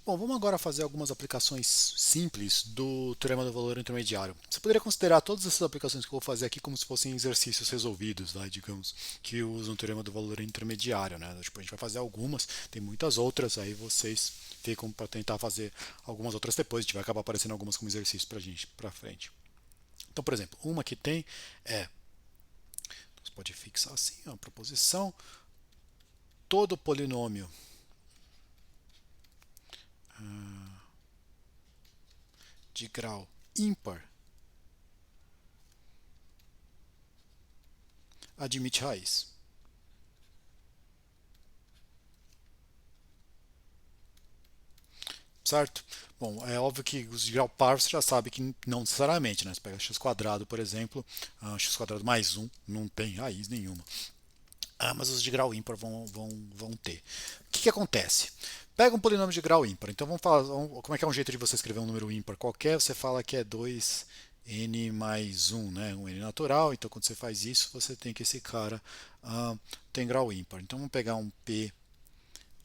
Bom, vamos agora fazer algumas aplicações simples do teorema do valor intermediário. Você poderia considerar todas essas aplicações que eu vou fazer aqui como se fossem exercícios resolvidos, digamos, que usam o teorema do valor intermediário, né? Tipo, a gente vai fazer algumas, tem muitas outras, aí vocês ficam para tentar fazer algumas outras depois, a gente vai acabar aparecendo algumas como exercício para a gente para frente. Então, por exemplo, uma que tem é, você pode fixar assim, a proposição, todo polinômio de grau ímpar admite raiz. Certo? Bom, é óbvio que os de grau par você já sabe que não necessariamente, né? Você pega x quadrado, por exemplo, x quadrado mais um não tem raiz nenhuma. Mas os de grau ímpar vão ter. O que acontece? Pega um polinômio de grau ímpar. Então vamos falar, como é que é um jeito de você escrever um número ímpar qualquer? Você fala que é 2n mais 1, né? Um n natural. Então quando você faz isso, você tem que esse cara tem grau ímpar. Então vamos pegar um p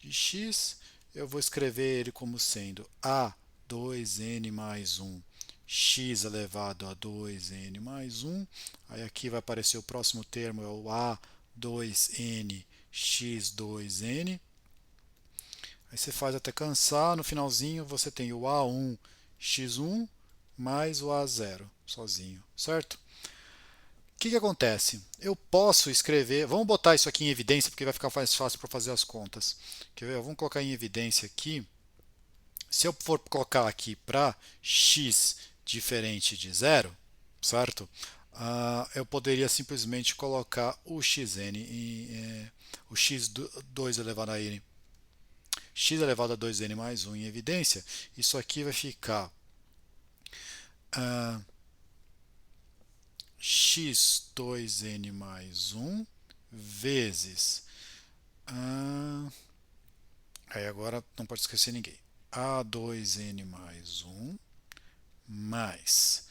de x, eu vou escrever ele como sendo a2n mais 1 x elevado a 2n mais 1. Aí aqui vai aparecer o próximo termo, é o a2n x2n. Aí você faz até cansar, no finalzinho você tem o a1 x1 mais o a0 sozinho, certo? O que acontece? Eu posso escrever, vamos botar isso aqui em evidência porque vai ficar mais fácil para fazer as contas. Quer ver? Vamos colocar em evidência aqui. Se eu for colocar aqui para x diferente de zero, certo? Eu poderia simplesmente colocar o xn, o x2 elevado a n, x elevado a 2n mais 1 em evidência. Isso aqui vai ficar uh, x2n mais 1 vezes. Aí agora não pode esquecer ninguém. A2n mais 1 mais.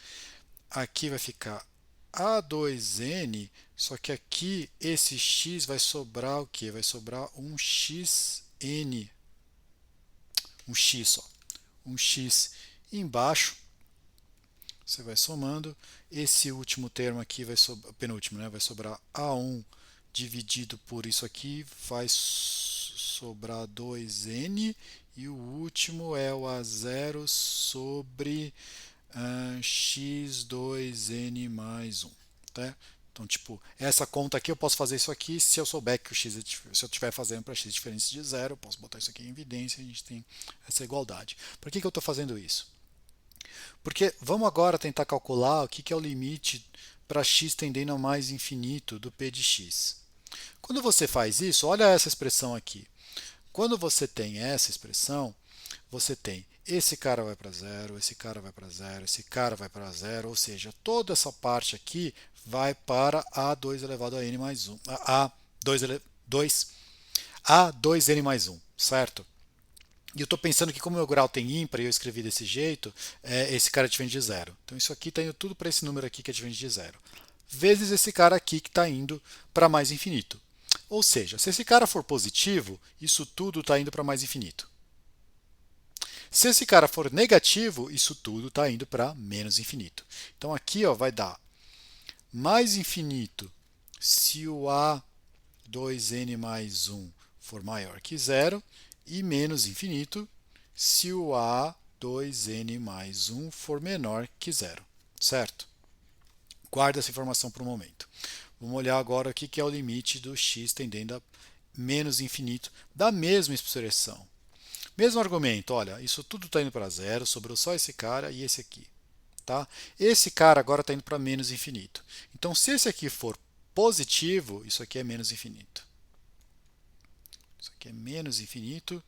Aqui vai ficar A2n, só que aqui esse x vai sobrar o que? Vai sobrar um xn, um x só. Um x embaixo, você vai somando. Esse último termo aqui vai sobrar, penúltimo, né? Vai sobrar A1 dividido por isso aqui, vai sobrar 2n. E o último é o A0 sobre x2n mais 1. Tá? Então, tipo, essa conta aqui eu posso fazer isso aqui se eu souber que o x, se eu estiver fazendo para x diferente de zero, eu posso botar isso aqui em evidência e a gente tem essa igualdade. Por que eu estou fazendo isso? Porque vamos agora tentar calcular o que é o limite para x tendendo a mais infinito do p de x. Quando você faz isso, olha essa expressão aqui. Quando você tem essa expressão, você tem esse cara vai para zero, esse cara vai para zero, esse cara vai para zero, ou seja, toda essa parte aqui vai para a2 elevado a n mais 1, a2n mais 1, certo? E eu estou pensando que como o meu grau tem ímpar e eu escrevi desse jeito, esse cara é diferente de zero. Então isso aqui está indo tudo para esse número aqui que é diferente de zero. Vezes esse cara aqui que está indo para mais infinito. Ou seja, se esse cara for positivo, isso tudo está indo para mais infinito. Se esse cara for negativo, isso tudo está indo para menos infinito. Então aqui vai dar mais infinito se o A2n mais 1 for maior que zero e menos infinito se o A2n mais 1 for menor que zero, certo? Guarda essa informação para o momento. Vamos olhar agora o que é o limite do x tendendo a menos infinito da mesma expressão. Mesmo argumento, olha, isso tudo está indo para zero, sobrou só esse cara e esse aqui. Tá? Esse cara agora está indo para menos infinito. Então, se esse aqui for positivo, isso aqui é menos infinito. Isso aqui é menos infinito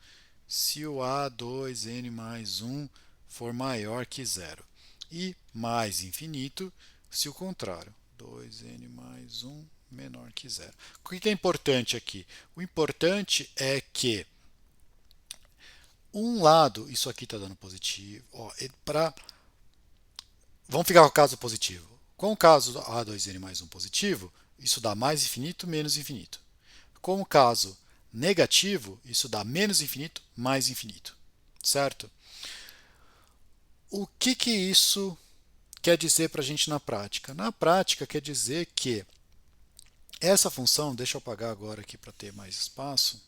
se o A2n mais 1 for maior que zero. E mais infinito se o contrário, 2n mais 1 menor que zero. O que é importante aqui? O importante é que um lado, isso aqui está dando positivo. Vamos ficar com o caso positivo. Com o caso A2n mais 1 positivo, isso dá mais infinito, menos infinito. Com o caso negativo, isso dá menos infinito, mais infinito. certo? O que que isso quer dizer para a gente na prática? Na prática, quer dizer que essa função, deixa eu apagar agora aqui para ter mais espaço,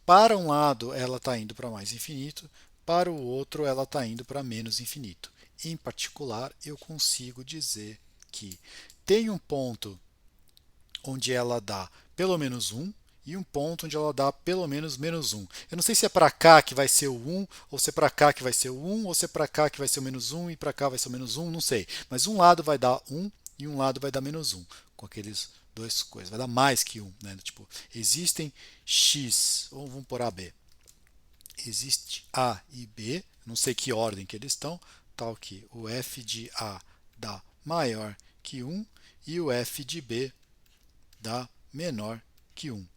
para um lado ela está indo para mais infinito, para o outro ela está indo para menos infinito. Em particular, eu consigo dizer que tem um ponto onde ela dá pelo menos 1 e um ponto onde ela dá pelo menos menos 1. Eu não sei se é para cá que vai ser o 1, ou se é para cá que vai ser o 1, ou se é para cá que vai ser o menos 1 e para cá vai ser o menos 1, não sei. Mas um lado vai dar 1 e um lado vai dar menos 1, com aqueles duas coisas. Vai dar mais que 1, né? Tipo, existem x, ou vamos por AB. Existe A e B, não sei que ordem que eles estão, tal que o f de A dá maior que 1 e o f de B dá menor que 1.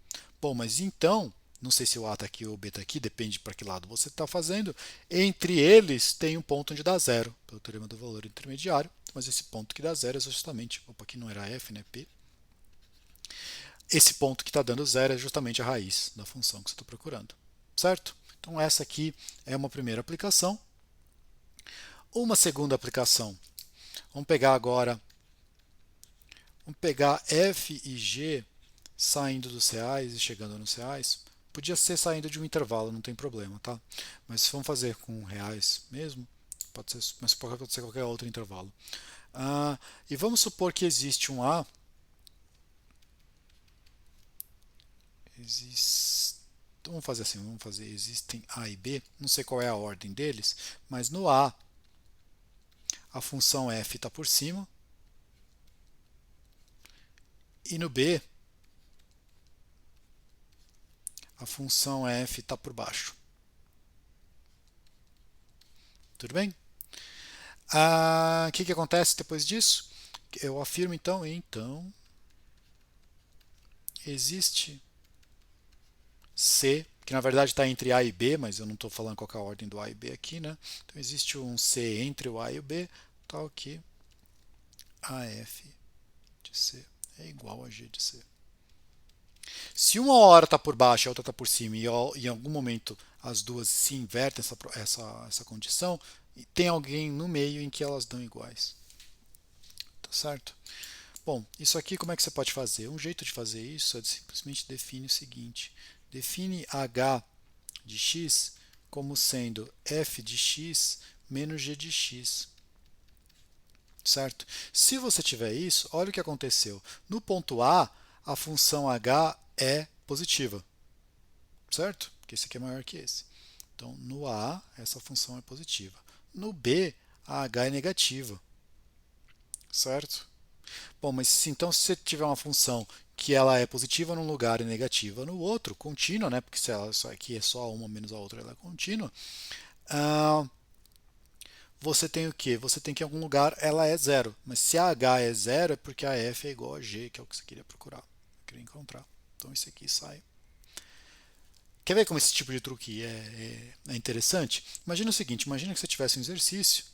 Bom, mas então, não sei se o A está aqui ou o B está aqui, depende para que lado você está fazendo. Entre eles tem um ponto onde dá zero, pelo teorema do valor intermediário, mas esse ponto que dá zero é justamente, opa, aqui não era F, né, P. Esse ponto que está dando zero é justamente a raiz da função que você está procurando, certo? Então essa aqui é uma primeira aplicação. Uma segunda aplicação, vamos pegar agora, vamos pegar F e G saindo dos reais e chegando nos reais. Podia ser saindo de um intervalo, não tem problema, tá? Mas se vamos fazer com reais mesmo, pode ser, mas pode ser qualquer outro intervalo. E vamos supor que existe um A. Vamos fazer assim, vamos fazer, existem A e B, não sei qual é a ordem deles, mas no a função f está por cima, e no B, a função f está por baixo. Tudo bem? O que acontece depois disso? Eu afirmo então, existe C, que na verdade está entre A e B, mas eu não estou falando qual é a ordem do A e B aqui, né? Então existe um C entre o A e o B, tal que AF de C é igual a G de C. Se uma hora está por baixo e a outra está por cima, e em algum momento as duas se invertem essa condição, tem alguém no meio em que elas dão iguais. Tá certo? Bom, isso aqui como é que você pode fazer? Um jeito de fazer isso é de simplesmente define o seguinte: define h de x como sendo f de x menos g de x. Certo? Se você tiver isso, olha o que aconteceu. No ponto A função h é positiva. Certo? Porque esse aqui é maior que esse. Então, no A, essa função é positiva. No B, a h é negativa. Certo? Bom, mas então se você tiver uma função que ela é positiva num lugar e negativa no outro, contínua, né? Porque se ela aqui é só uma menos a outra, ela é contínua. Você tem o quê? Você tem que em algum lugar ela é zero. Mas se a h é zero, é porque a f é igual a g, que é o que você queria procurar, queria encontrar. Então isso aqui sai. Quer ver como esse tipo de truque é interessante? Imagina o seguinte: imagina que você tivesse um exercício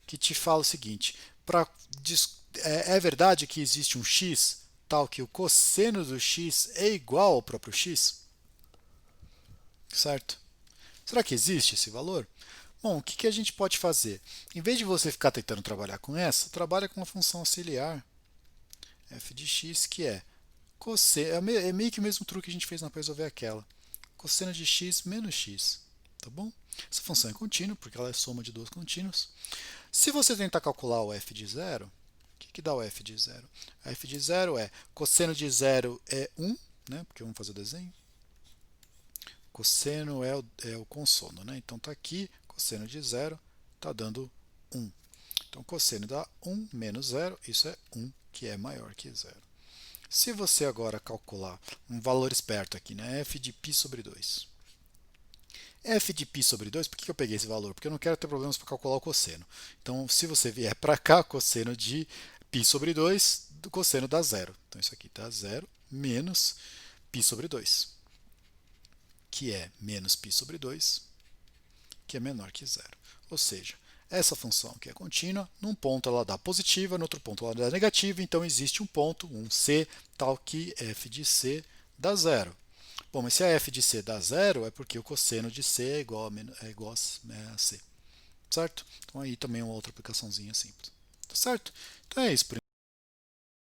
que te fala o seguinte: é verdade que existe um x tal que o cosseno do x é igual ao próprio x? Certo? Será que existe esse valor? Bom, o que a gente pode fazer? Em vez de você ficar tentando trabalhar com essa, trabalha com uma função auxiliar f de x, que é cosseno, é meio que o mesmo truque que a gente fez para resolver aquela. Cosseno de x menos x. Tá bom? Essa função é contínua, porque ela é soma de duas contínuas. Se você tentar calcular o f de zero, o que dá o f de zero? A f de zero é cosseno de zero é 1, né? Porque vamos fazer o desenho. Cosseno é o consono, né? Então está aqui, cosseno de zero está dando 1. Então cosseno dá 1 menos zero, isso é 1, que é maior que zero. Se você agora calcular um valor esperto aqui, né? f de π sobre 2. F de π sobre 2, por que eu peguei esse valor? Porque eu não quero ter problemas para calcular o cosseno. Então, se você vier para cá, cosseno de π sobre 2, do cosseno dá zero. Então, isso aqui dá zero menos π sobre 2, que é menos π sobre 2, que é menor que zero. Ou seja, essa função que é contínua, num ponto ela dá positiva, no outro ponto ela dá negativa, então existe um ponto, um C, tal que f de c dá zero. Bom, mas se a f de c dá zero, é porque o cosseno de c é igual a c, certo? Então aí também é uma outra aplicaçãozinha simples. Tá certo? Então é isso.